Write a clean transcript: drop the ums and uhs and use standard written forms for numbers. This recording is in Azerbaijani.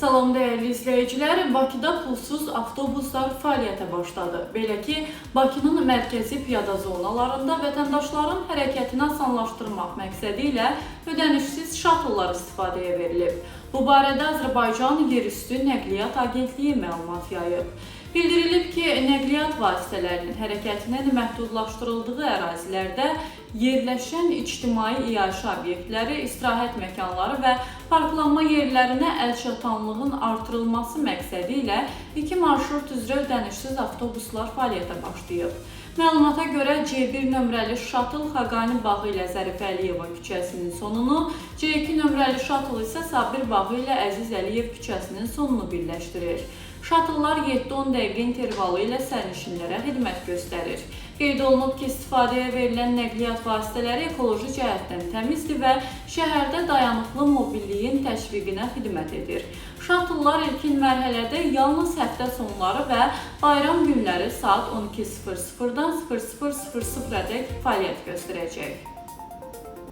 Salam dəyərli izləyicilər, Bakıda pulsuz avtobuslar fəaliyyətə başladı. Belə ki, Bakının mərkəzi piyada zonalarında vətəndaşların hərəkətini asanlaşdırmaq məqsədi ilə ödənişsiz şatıllar istifadəyə verilib. Bu barədə Azərbaycan Yerüstü Nəqliyyat Agentliyi məlumat yayıb. Bildirilib ki, nəqliyyat vasitələrinin hərəkətinin məhdudlaşdırıldığı ərazilərdə yerləşən ictimai iaşə obyektləri, istirahət məkanları və parklanma yerlərinə əlçatanlığın artırılması məqsədi ilə 2 marşrut üzrə ödənişsiz avtobuslar fəaliyyətə başlayıb. Məlumata görə C1 nömrəli şatıl Xaqani bağı ilə Zərif Əliyeva küçəsinin sonunu, C2 nömrəli şatıl isə Sabir bağı ilə Əziz Əliyev küçəsinin sonunu birləşdirir. Şatıllar 7-10 dəqiqə intervalı ilə sərnişinlərə xidmət göstərir. Qeyd olunub ki, istifadəyə verilən nəqliyyat vasitələri ekoloji cəhətdən təmizdir və şəhərdə dayanıqlı mobilliyin təşviqinə xidmət edir. Şatıllar ilkin mərhələdə yalnız həftə sonları və bayram günləri saat 12:00-dan 00:00-ədək fəaliyyət göstərəcək.